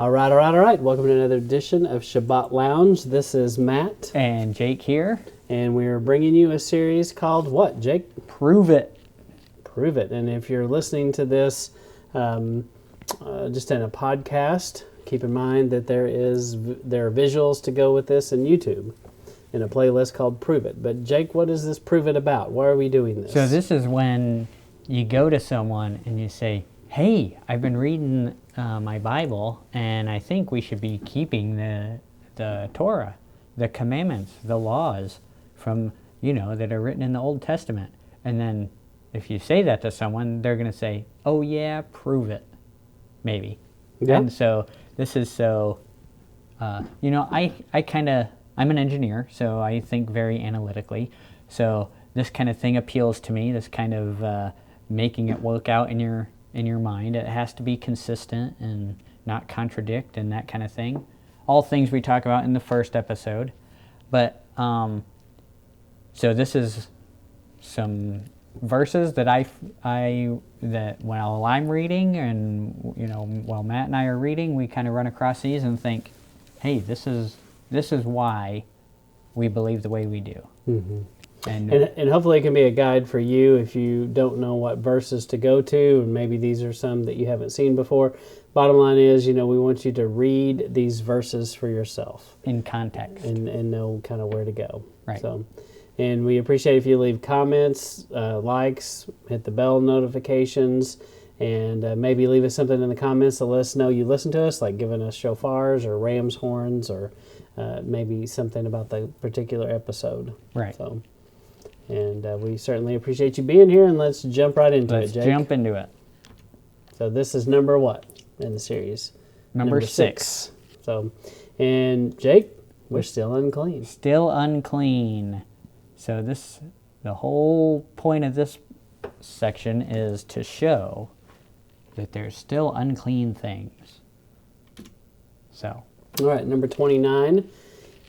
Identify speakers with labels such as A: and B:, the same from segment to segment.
A: All right. Welcome to another edition of Sabbath Lounge. This is Matt.
B: And Jake here.
A: And we're bringing you a series called what, Jake?
B: Prove It.
A: Prove It. And if you're listening to this just in a podcast, keep in mind that there are visuals to go with this in YouTube in a playlist called Prove It. But Jake, what is this Prove It about? Why are we doing this?
B: So this is when you go to someone and you say, hey, I've been reading my Bible, and I think we should be keeping the Torah, the commandments, the laws from, that are written in the Old Testament. And then if you say that to someone, they're going to say, oh yeah, prove it, maybe. Yeah. And so this is so, I'm an engineer, so I think very analytically. So this kind of thing appeals to me, this kind of making it work out in your mind. It has to be consistent and not contradict and that kind of thing. All things we talk about in the first episode. But so this is some verses that that while I'm reading and while Matt and I are reading, we kind of run across these and think, hey, this is why we believe the way we do.
A: Mm-hmm. And hopefully it can be a guide for you if you don't know what verses to go to, and maybe these are some that you haven't seen before. Bottom line is, we want you to read these verses for yourself.
B: In context.
A: And know kind of where to go.
B: Right.
A: So, and we appreciate if you leave comments, likes, hit the bell notifications, and maybe leave us something in the comments to let us know you listen to us, like giving us shofars or ram's horns or maybe something about the particular episode.
B: Right.
A: So. And we certainly appreciate you being here, and let's jump right into it, Jake.
B: Let's jump into it.
A: So this is number what in the series?
B: Number 6.
A: So, and Jake, we're still unclean.
B: Still unclean. So the whole point of this section is to show that there's still unclean things. So.
A: All right, number 29.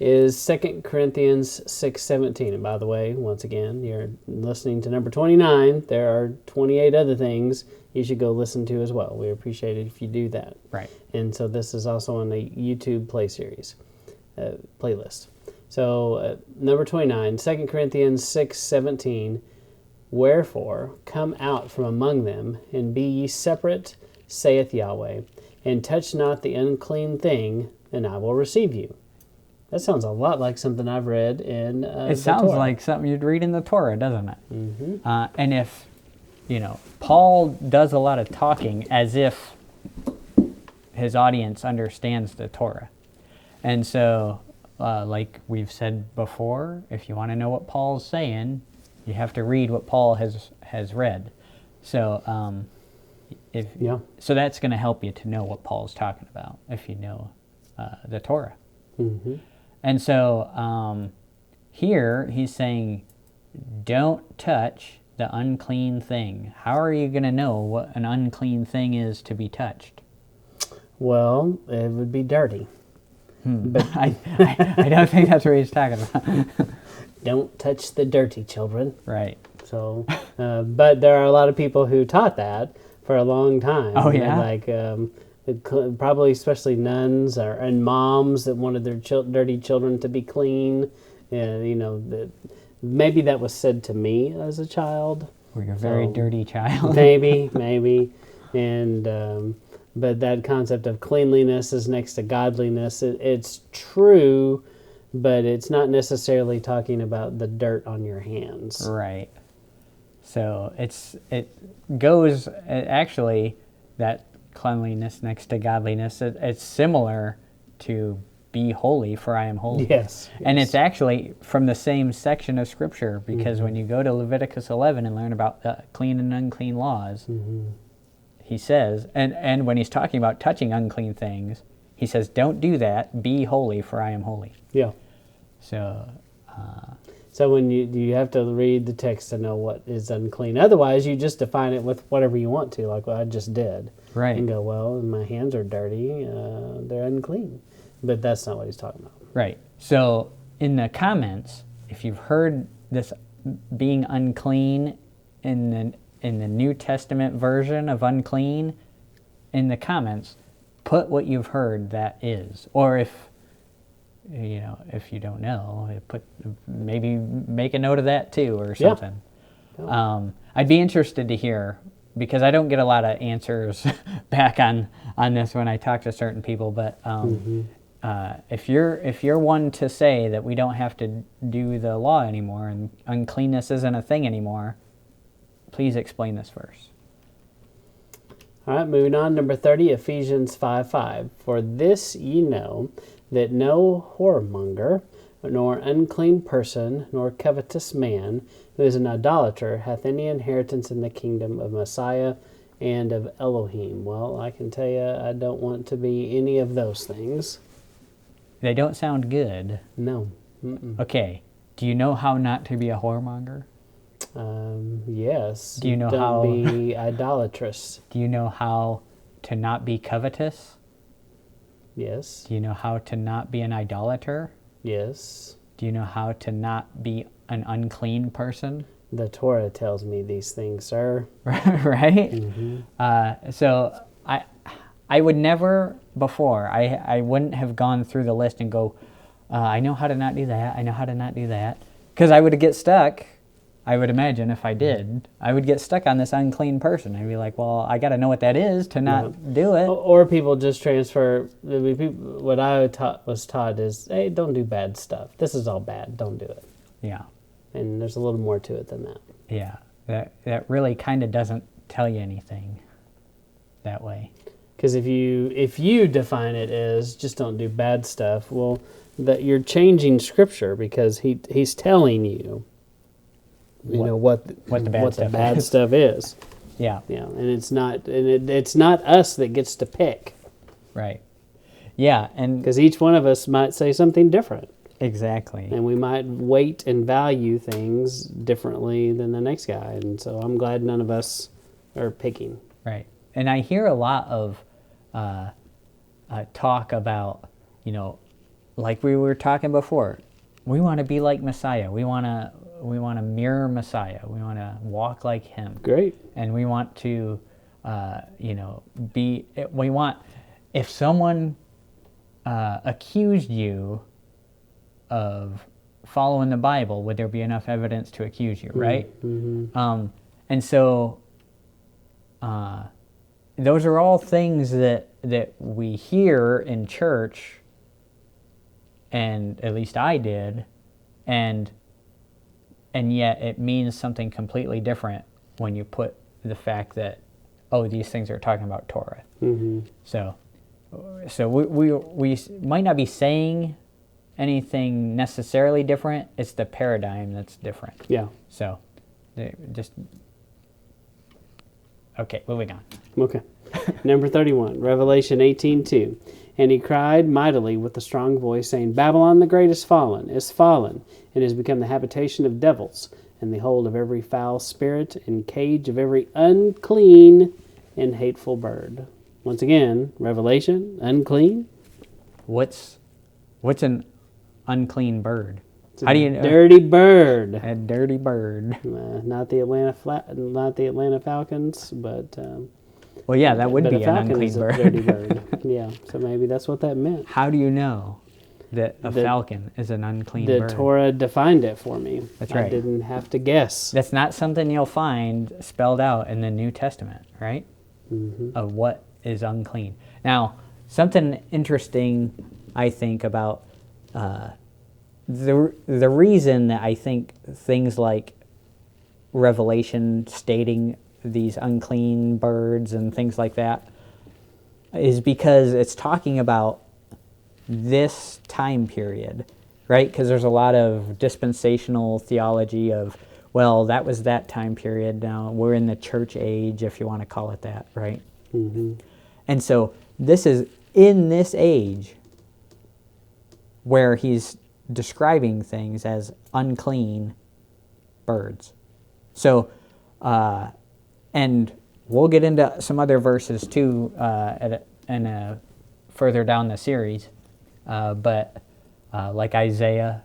A: Is 2 Corinthians 6:17. And by the way, once again, you're listening to number 29. There are 28 other things you should go listen to as well. We appreciate it if you do that.
B: Right.
A: And so this is also on the YouTube playlist. So number 29, 2 Corinthians 6:17. Wherefore, come out from among them, and be ye separate, saith Yahweh, and touch not the unclean thing, and I will receive you. That sounds a lot like something I've read in
B: It sounds like something you'd read in the Torah, doesn't it?
A: Mm-hmm.
B: And if, Paul does a lot of talking as if his audience understands the Torah. And so, like we've said before, if you want to know what Paul's saying, you have to read what Paul has read. So, so that's going to help you to know what Paul's talking about if you know the Torah.
A: Mm-hmm.
B: And so here he's saying, don't touch the unclean thing. How are you going to know what an unclean thing is to be touched?
A: Well, it would be dirty.
B: But I don't think that's what he's talking about.
A: Don't touch the dirty, children.
B: Right.
A: So, but there are a lot of people who taught that for a long time.
B: Oh, yeah?
A: Probably especially nuns and moms that wanted their dirty children to be clean. Maybe that was said to me as a child.
B: Or you're a very dirty child.
A: maybe. And but that concept of cleanliness is next to godliness. It's true, but it's not necessarily talking about the dirt on your hands.
B: Right. So it goes actually that cleanliness next to godliness. It's similar to be holy, for I am holy.
A: Yes.
B: And it's actually from the same section of Scripture, because when you go to Leviticus 11 and learn about the clean and unclean laws, he says, and when he's talking about touching unclean things, he says, don't do that, be holy, for I am holy.
A: Yeah.
B: So
A: when you have to read the text to know what is unclean. Otherwise, you just define it with whatever you want to, like what I just did.
B: Right.
A: And go, well, my hands are dirty, they're unclean. But that's not what he's talking about.
B: Right. So in the comments, if you've heard this being unclean in the New Testament version of unclean, in the comments, put what you've heard that is. Or if you don't know, maybe make a note of that too or something.
A: Yeah.
B: I'd be interested to hear, because I don't get a lot of answers back on this when I talk to certain people, but if you're one to say that we don't have to do the law anymore and uncleanness isn't a thing anymore, please explain this verse.
A: All right, moving on. Number 30, Ephesians 5:5. For this ye know, that no whoremonger, nor unclean person, nor covetous man, who is an idolater, hath any inheritance in the kingdom of Messiah and of Elohim. Well, I can tell you, I don't want to be any of those things.
B: They don't sound good.
A: No. Mm-mm.
B: Okay. Do you know how not to be a whoremonger?
A: Yes.
B: Do you know
A: Don't be idolatrous.
B: Do you know how to not be covetous?
A: Yes.
B: Do you know how to not be an idolater?
A: Yes.
B: Do you know how to not be an unclean person?
A: The Torah tells me these things, sir.
B: Right?
A: Mm-hmm.
B: So I would never before, I wouldn't have gone through the list and go, I know how to not do that, I know how to not do that. Because I would get stuck, I would imagine if I did, I would get stuck on this unclean person. I'd be like, well, I got to know what that is to not do it.
A: Or people just transfer. What I was taught is, hey, don't do bad stuff. This is all bad. Don't do it.
B: Yeah.
A: And there's a little more to it than that.
B: Yeah. That really kind of doesn't tell you anything that way.
A: Because if you define it as just don't do bad stuff, well, that you're changing Scripture, because he's telling you, what the bad stuff is.
B: Yeah.
A: Yeah, and it's not us that gets to pick.
B: Right. Yeah, and
A: because each one of us might say something different.
B: Exactly.
A: And we might weight and value things differently than the next guy, and so I'm glad none of us are picking.
B: Right. And I hear a lot of talk about, like we were talking before, we want to be like Messiah. We want to mirror Messiah. We want to walk like him.
A: Great.
B: And we want to, if someone accused you of following the Bible, would there be enough evidence to accuse you, right?
A: Mm-hmm.
B: And so those are all things that we hear in church, and at least I did, and yet it means something completely different when you put the fact that, these things are talking about Torah.
A: Mm-hmm.
B: So we might not be saying anything necessarily different. It's the paradigm that's different.
A: Yeah.
B: So okay, moving on.
A: Okay. Number 31, Revelation 18:2. And he cried mightily with a strong voice, saying, Babylon the great is fallen, and is become the habitation of devils, and the hold of every foul spirit, and cage of every unclean and hateful bird. Once again, Revelation, unclean.
B: What's an unclean bird?
A: How do you know? Dirty bird.
B: A dirty bird.
A: Not the Atlanta Falcons, but
B: well, yeah, that would be an unclean
A: is
B: bird.
A: A dirty bird. Yeah, so maybe that's what that meant.
B: How do you know that a falcon is an unclean bird?
A: The Torah defined it for me.
B: That's right.
A: I didn't have to guess.
B: That's not something you'll find spelled out in the New Testament, right?
A: Mm-hmm.
B: Of what is unclean. Now, something interesting, I think, about the reason that I think things like Revelation stating these unclean birds and things like that is because it's talking about this time period, right? Because there's a lot of dispensational theology of, well, that was that time period. Now we're in the church age, if you want to call it that, right?
A: Mm-hmm.
B: And so this is in this age where he's describing things as unclean birds. So, and we'll get into some other verses too further down the series, but like Isaiah,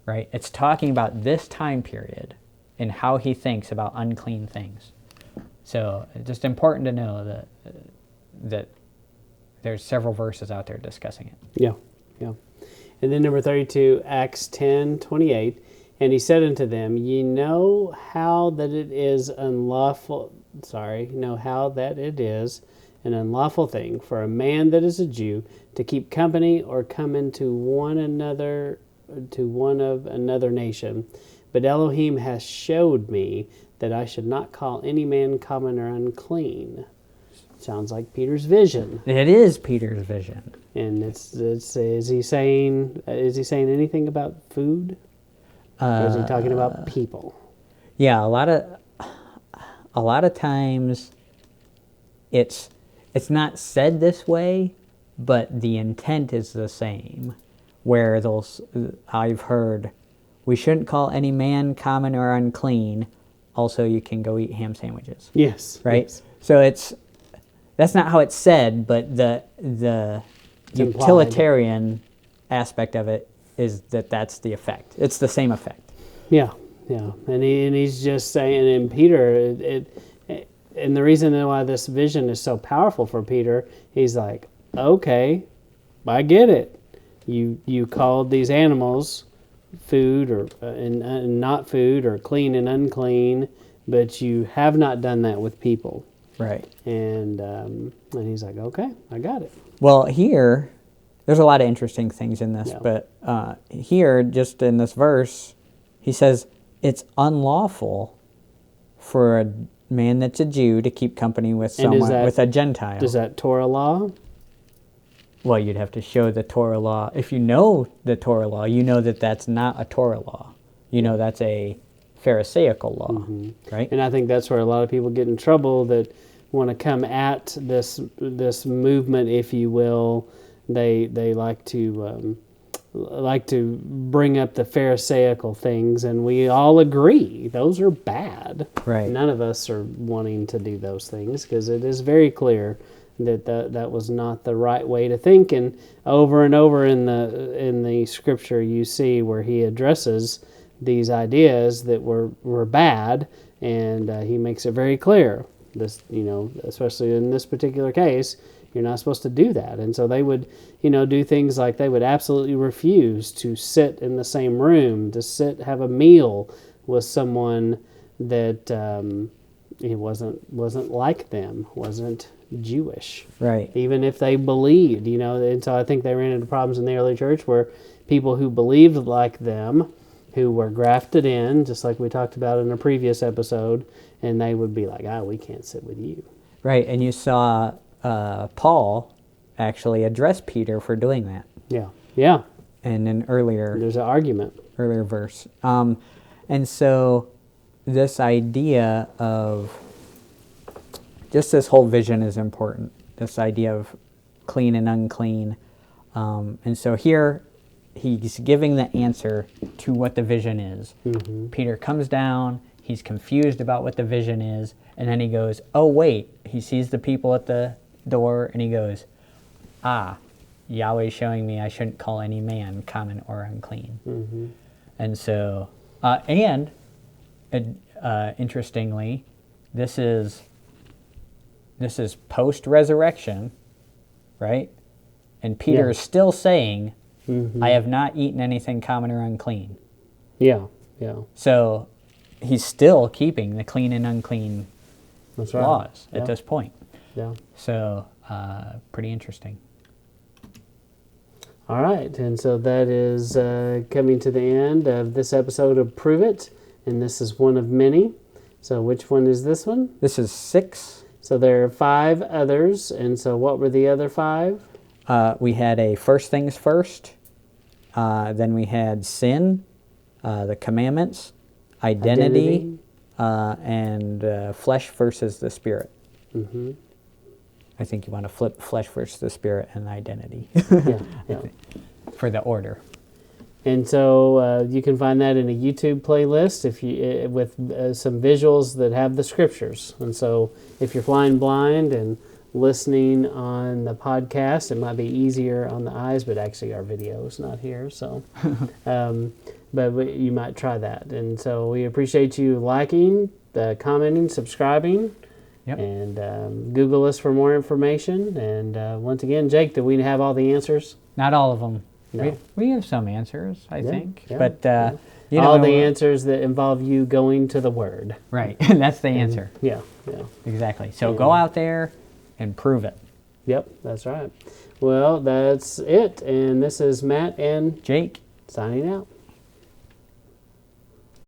B: right? It's talking about this time period and how he thinks about unclean things. So it's just important to know that there's several verses out there discussing it.
A: Yeah, yeah. And then number 32, Acts 10:28. And he said unto them, Ye know how that it is an unlawful thing for a man that is a Jew to keep company or come into one of another nation. But Elohim has showed me that I should not call any man common or unclean. Sounds like Peter's vision.
B: It is Peter's vision.
A: And is he saying anything about food? Or is he talking about people?
B: Yeah, a lot of times it's not said this way, but the intent is the same. Where I've heard, we shouldn't call any man common or unclean. Also, you can go eat ham sandwiches.
A: Yes.
B: Right.
A: Yes.
B: So that's not how it's said, but the utilitarian aspect of it is that's the effect. It's the same effect.
A: Yeah, yeah, and he's just saying, and Peter, and the reason why this vision is so powerful for Peter, he's like, okay, I get it. You called these animals food or and not food, or clean and unclean, but you have not done that with people.
B: Right.
A: And he's like, okay, I got it.
B: Well, here, there's a lot of interesting things in this, but here, just in this verse, he says it's unlawful for a man that's a Jew to keep company with someone with a Gentile.
A: Is that Torah law?
B: Well, you'd have to show the Torah law. If you know the Torah law, you know that that's not a Torah law. You know that's a Pharisaical law, right?
A: And I think that's where a lot of people get in trouble that want to come at this movement, if you will. They like to bring up the Pharisaical things, and we all agree those are bad.
B: Right.
A: None of us are wanting to do those things because it is very clear that was not the right way to think. And over in the scripture, you see where he addresses these ideas that were bad, and he makes it very clear. This, especially in this particular case, you're not supposed to do that. And so they would, do things like they would absolutely refuse to sit in the same room, to have a meal with someone that it wasn't like them, wasn't Jewish.
B: Right.
A: Even if they believed, and so I think they ran into problems in the early church where people who believed like them, who were grafted in, just like we talked about in a previous episode, and they would be like, we can't sit with you.
B: Right, and you saw Paul actually address Peter for doing that.
A: Yeah, yeah.
B: And an
A: there's an argument.
B: Earlier verse. And so this idea of just this whole vision is important. This idea of clean and unclean. And so here he's giving the answer to what the vision is. Mm-hmm. Peter comes down, he's confused about what the vision is, and then he goes, oh wait, he sees the people at the door, and he goes, Yahweh's showing me I shouldn't call any man common or unclean. Mm-hmm. And so, interestingly, this is post-resurrection, right? And Peter is still saying, I have not eaten anything common or unclean.
A: Yeah, yeah.
B: So he's still keeping the clean and unclean laws at this point.
A: Yeah.
B: So pretty interesting.
A: All right, and so that is coming to the end of this episode of Prove It, and this is one of many. So which one is this one?
B: This is 6.
A: So there are 5 others, and so what were the other 5?
B: We had a first things first, then we had sin, the commandments, identity. And flesh versus the spirit. Mm-hmm. I think you want to flip flesh versus the spirit and identity for the order.
A: And so you can find that in a YouTube playlist with some visuals that have the scriptures. And so if you're flying blind and listening on the podcast, it might be easier on the eyes, but actually our video is not here. So, but you might try that. And so we appreciate you liking, commenting, subscribing,
B: Yep.
A: And Google us for more information. And once again, Jake, do we have all the answers?
B: Not all of them.
A: No.
B: We have some answers, I think.
A: Yeah,
B: but,
A: yeah.
B: you know,
A: all the answers that involve you going to the Word.
B: Right. That's the answer.
A: Yeah.
B: Exactly. So go out there and prove it.
A: Yep, that's right. Well, that's it. And this is Matt and
B: Jake.
A: signing out.